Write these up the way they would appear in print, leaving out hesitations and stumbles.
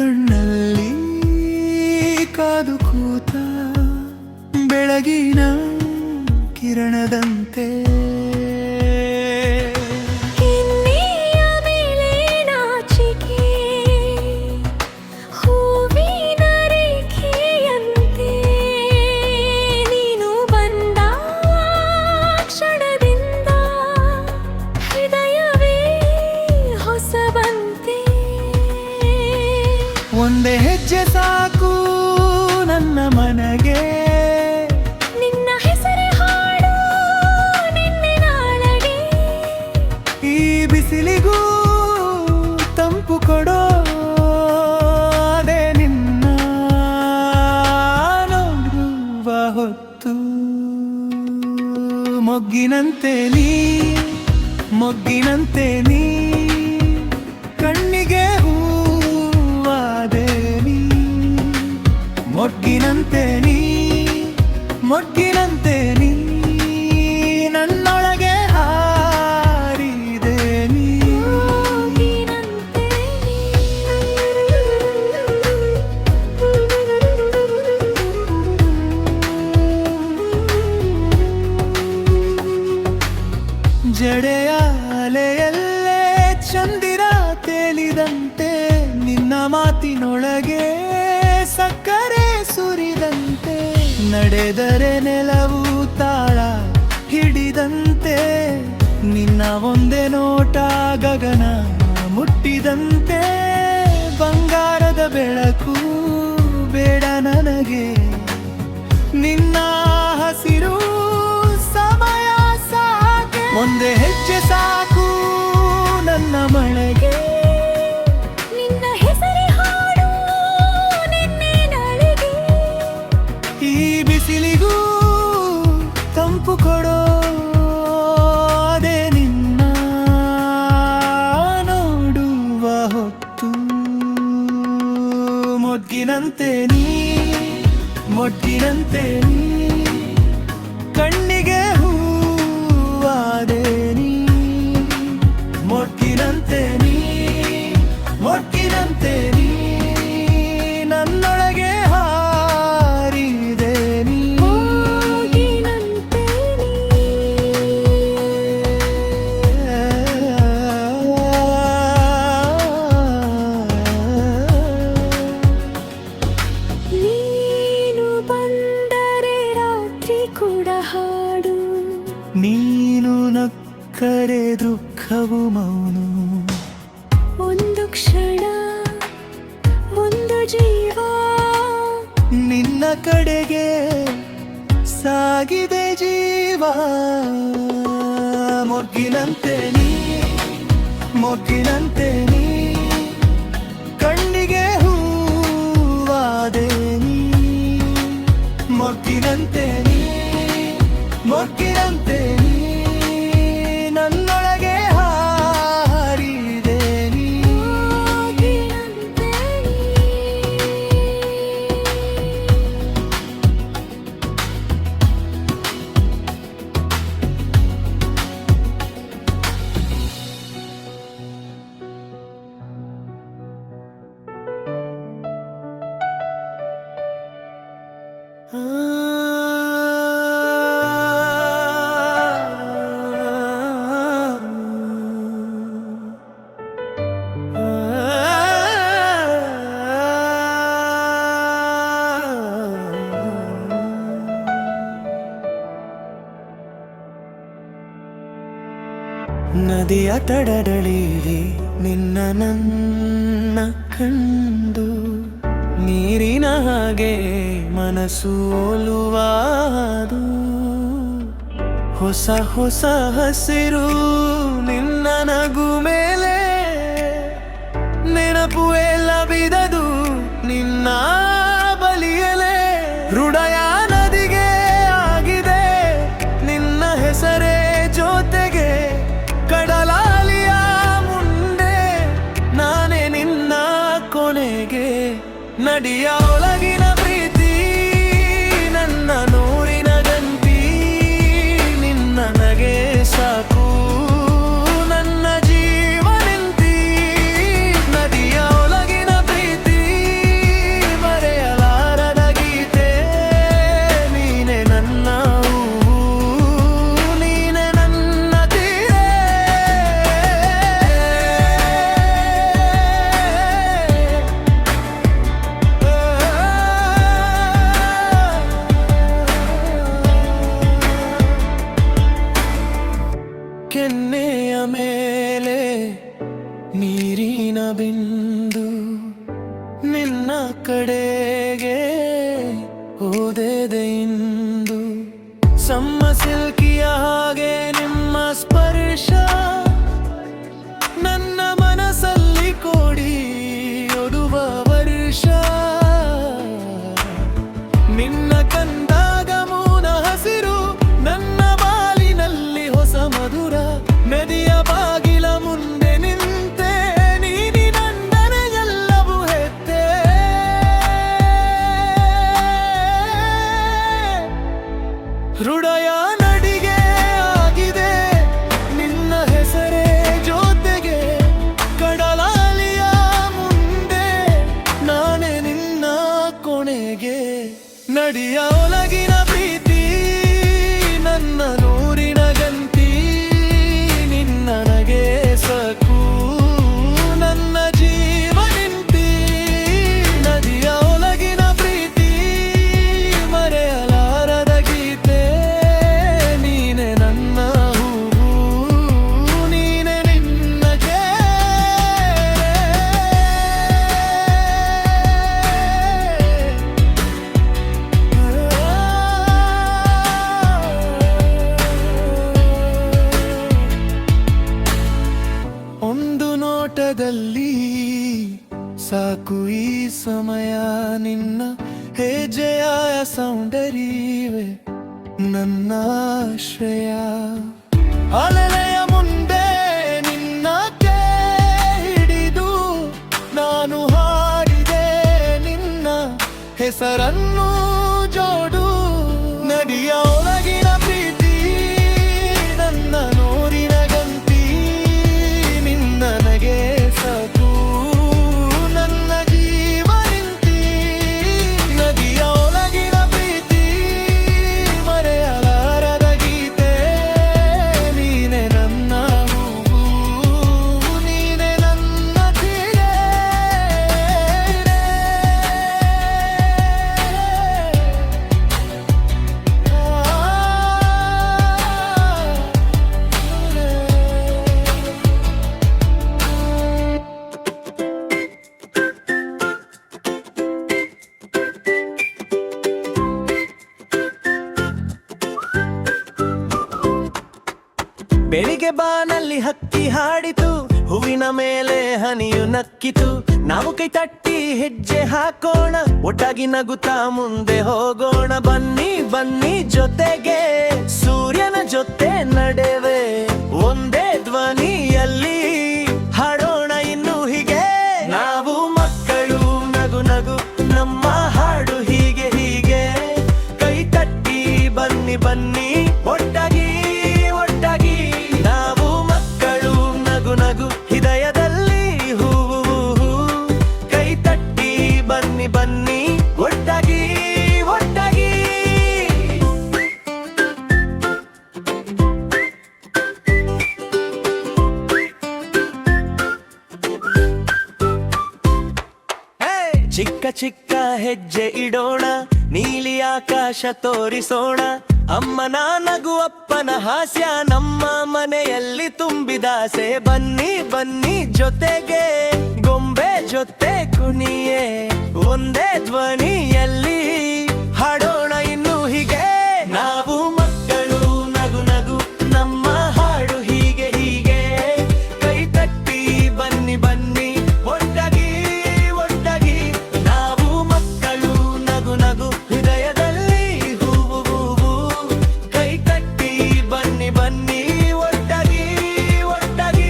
ಕಣ್ಣಲ್ಲಿ ಕಾದು ಕೂತ ಬೆಳಗಿನ ಕಿರಣದಂತೆ ಒಂದೇ ಹೆಜ್ಜೆ ಸಾಕು ನನ್ನ ಮನಗೆ ನಿನ್ನ ಹೆಸರೇ ಹಾಡು ನಿನ್ನೆ ನಾಳೆಗೆ ಈ ಬಿಸಿಲಿಗೂ ತಂಪು ಕೊಡೋ ಅದೇ ನಿನ್ನ ನೋಡುವ ಹೊತ್ತು ಮೊಗ್ಗಿನಂತೆ ನೀ ಕಣ್ಣಿಗೆ ಮೊಗ್ಗಿನಂತೆ ನೀ ನನ್ನೊಳಗೆ ಹಾರಿದೆ ನೀ ಜಡೆಯ ಅಲೆಯಲ್ಲೇ ಚಂದಿರ ತೇಲಿದಂತೆ ನಿನ್ನ ಮಾತಿನೊಳಗೆ ಸಕ್ಕರೆ ಸುರಿದಂತೆ ನಡೆದರೆ ನೆಲವು ತಾಳ ಹಿಡಿದಂತೆ ನಿನ್ನ ಒಂದೇ ನೋಟ ಗಗನ ಮುಟ್ಟಿದಂತೆ ಬಂಗಾರದ ಬೆಳಕು ಬೇಡ ನನಗೆ ನಿನ್ನ ಹಸಿರು ಸಮಯ ಸಾಕೆ ಒಂದೇ ಹೆಜ್ಜೆ ಸಾಕು ನನ್ನ ಮಳೆಗೆ ಬಿಸಿಲಿಗೂ ತಂಪು ಕೊಡೋ ಅದೇ ನಿನ್ನ ನೋಡುವ ಹೊತ್ತು ಮೊಗ್ಗಿನಂತೆ ನೀ ಕಣ್ಣಿಗೆ ಹೂವಾದೆ ನೀ ಮೊಗ್ಗಿನಂತೆ ನೀ ನನ್ನೊಳಗೆ ನೀನು ನಕ್ಕರೆ ದುಃಖವು ಮೌನ ಒಂದು ಕ್ಷಣ ಒಂದು ಜೀವ ನಿನ್ನ ಕಡೆಗೆ ಸಾಗಿದೆ ಜೀವ ಮೊಗ್ಗಿನಂತೆ ನೀ ಕಣ್ಣಿಗೆ ಹೂವಾದೆ ನೀ ಮೊಗ್ಗಿನಂತೆ ನೀ ನನ್ನೊಳಗೆ ಹಾರಿದೆ ನೀ ನದಿಯ ತಡದಳಿ ನಿನ್ನ ನನ್ನ ಕಂಡು ನೀರಿನ ಹಾಗೆ ಮನಸ್ಸು ಒಲುವಾದು ಹೊಸ ಹೊಸ ಹಸಿರು ನಿನ್ನ ನಗು ಮೇಲೆ ನೆನಪು ಎಲ್ಲ ಬಿದದು ನಿನ್ನ ಬಲಿಯಲೆ ಹೃದಯ ನದಿಗೆ ಆಗಿದೆ ನಿನ್ನ ಹೆಸರೇ ಜೊತೆಗೆ ಕಡಲಾಲಿಯ ಮುಂದೆ ನಾನೇ ನಿನ್ನ ಕೊನೆಗೆ ನಡಿಯ ಒಳಗಿನ ಪ್ರೀತಿ ನನ್ನ ನೂರಿನ ಗಂಟಿ ನಿನ್ನ ನಗೆ ಸಾಕು ನನ್ನ ಜೀವನೆಂತಿ ನದಿಯ ಒಳಗಿನ ಪ್ರೀತಿ ನಿನ್ನ ಕಡೆಗೆ ಹೋದೆದೆ ಇಂದು ಸಮ್ಮ ಸಿಲ್ಕಿಯ ಹಾಗೆ ನಿಮ್ಮ ಸ್ಪರ್ಶ ನನ್ನ ಮನಸ್ಸಲ್ಲಿ ಕೋಡಿ ಒಡುವ ವರ್ಷ ನಿನ್ನ ಕಂದಾಗ ಮೂನ ಹಸಿರು ನನ್ನ ಬಾಲಿನಲ್ಲಿ ಹೊಸ ಮಧುರ ನದಿಯ ಬಾಗಿಲ ಮುಂದೆ ನಿಂತೆ ನೀನಿ ನಂದನೆ ಎಲ್ಲವೂ ಹೆತ್ತೆ ಹೃದಯ ನಡಿಗೆ ಆಗಿದೆ ನಿನ್ನ ಹೆಸರೇ ಜೊತೆಗೆ ಕಡಲಾಲಿಯ ಮುಂದೆ ನಾನೇ ನಿನ್ನ ಕೊನೆಗೆ ನಡಿಯ ಒಳಗಿನ ಪ್ರೀತಿ ನನ್ನ ನೂರಿನ ಗಂತಿ ನಿನ್ನ ನಗೆ ಸಾಕು ನನ್ನ ಜೀವ ನಿಂತಿ ನದಿಯ ಒಳಗಿನ ಪ್ರೀತಿ ಮರೆಯಲಾರದ ಗೀತೆ ನೀನೆ ನನ್ನ ಹೂವು ನೀನೆ ನಿನ್ನ ಒಂದು ನೋಟದಲ್ಲಿ ಸಾಕು ಈ ಸಮಯ ನಿನ್ನ ಹೆಜ್ಜೆಯ ಸೌಂದರ್ಯವೇ ನನ್ನ ಆಶ್ರಯ ಅಲೆಲೆಯ ಮುಂದೆ ನಿನ್ನ ಕೈ ಹಿಡಿದು ನಾನು ಹಾಡಿದೆ ನಿನ್ನ ಹೆಸರನ್ನು ಜೋಡು ನದಿಯ ಒಳಗಿನ ಪ್ರೀತಿ ನನ್ನ ನೂರಿನ ಗಂತಿ ನಿನ್ನ ನಗೆ ಸಾಕು ನನ್ನ ಜೀವ ನಿಂತಿ ನದಿಯ ಒಳಗಿನ ಪ್ರೀತಿ ಮರೆಯಲಾರದ ಗೀತೆ ನೀನೆ ನನ್ನ ಹೂವು ನೀನೆ ನನ್ನ ತೀರೆ ಬೆಳಿಗ್ಗೆ ಬಾನಲ್ಲಿ ಹಕ್ಕಿ ಹಾಡಿತು ಹೂವಿನ ಮೇಲೆ ಹನಿಯು ನಕ್ಕಿತು ನಾವು ಕೈ ತಟ್ಟಿ ಹೆಜ್ಜೆ ಹಾಕೋಣ ಒಟ್ಟಾಗಿ ನಗುತ್ತಾ ಮುಂದೆ ಹೋಗೋಣ ಬನ್ನಿ ಬನ್ನಿ ಜೊತೆಗೆ ಸೂರ್ಯನ ಜೊತೆ ನಡೆವೆ ಒಂದೇ ಧ್ವನಿಯಲ್ಲಿ ಹಾಡೋಣ ಇನ್ನು ಹೀಗೆ ನಾವು ಮಕ್ಕಳು ನಗು ನಗು ನಮ್ಮ ಹಾಡು ಹೀಗೆ ಹೀಗೆ ಕೈ ತಟ್ಟಿ ಬನ್ನಿ ಬನ್ನಿ ಒಟ್ಟಾಗಿ ಒಟ್ಟಾಗಿ ನಾವು ಮಕ್ಕಳು ನಗು ನಗು ಹೃದಯದಲ್ಲಿ ಹೂವು ಕೈ ತಟ್ಟಿ ಬನ್ನಿ ಬನ್ನಿ ಒಟ್ಟಾಗಿ ಒಟ್ಟಾಗಿ ಚಿಕ್ಕ ಚಿಕ್ಕ ಹೆಜ್ಜೆ ಇಡೋಣ ನೀಲಿ ಆಕಾಶ ತೋರಿಸೋಣ ಅಮ್ಮನ ನಗು ಅಪ್ಪನ ಹಾಸ್ಯ ನಮ್ಮ ಮನೆಯಲ್ಲಿ ತುಂಬಿದಾಸೆ ಬನ್ನಿ ಬನ್ನಿ ಜೊತೆಗೆ ಗೊಂಬೆ ಜೊತೆ ಕುಣಿಯೇ ಒಂದೇ ಧ್ವನಿಯಲ್ಲಿ ಹಾಡೋಣ ಇನ್ನು ಹೀಗೆ ನಾವು ಮಕ್ಕಳು ನಗು ನಗು ನಮ್ಮ ಹಾಡು ಹೀಗೆ ಹೀಗೆ ಕೈ ತಟ್ಟಿ ಬನ್ನಿ ಬನ್ನಿ ಒಟ್ಟಾಗಿ ಒಟ್ಟಾಗಿ ನಾವು ಮಕ್ಕಳು ನಗು ನಗು ಹೃದಯದಲ್ಲಿ ಹೂವು ಕೈ ತಟ್ಟಿ ಬನ್ನಿ ಬನ್ನಿ ಒಟ್ಟಾಗಿ ಒಟ್ಟಾಗಿ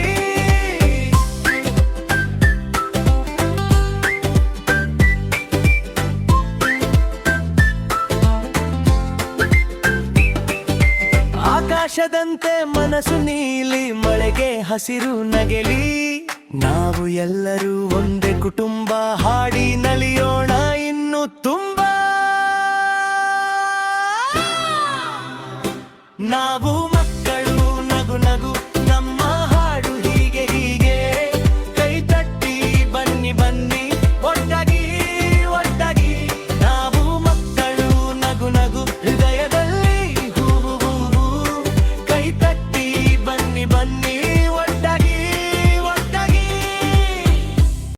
ಆಕಾಶದಂತೆ ಮನಸ್ಸು ನೀಲಿ ಮಳೆಗೆ ಹಸಿರು ನಗೆಲಿ ನಾವು ಎಲ್ಲರೂ ಒಂದೇ ಕುಟುಂಬ ಹಾಡಿ ನಲಿಯೋಣ ಇನ್ನು ತುಂಬಾ ನಾವು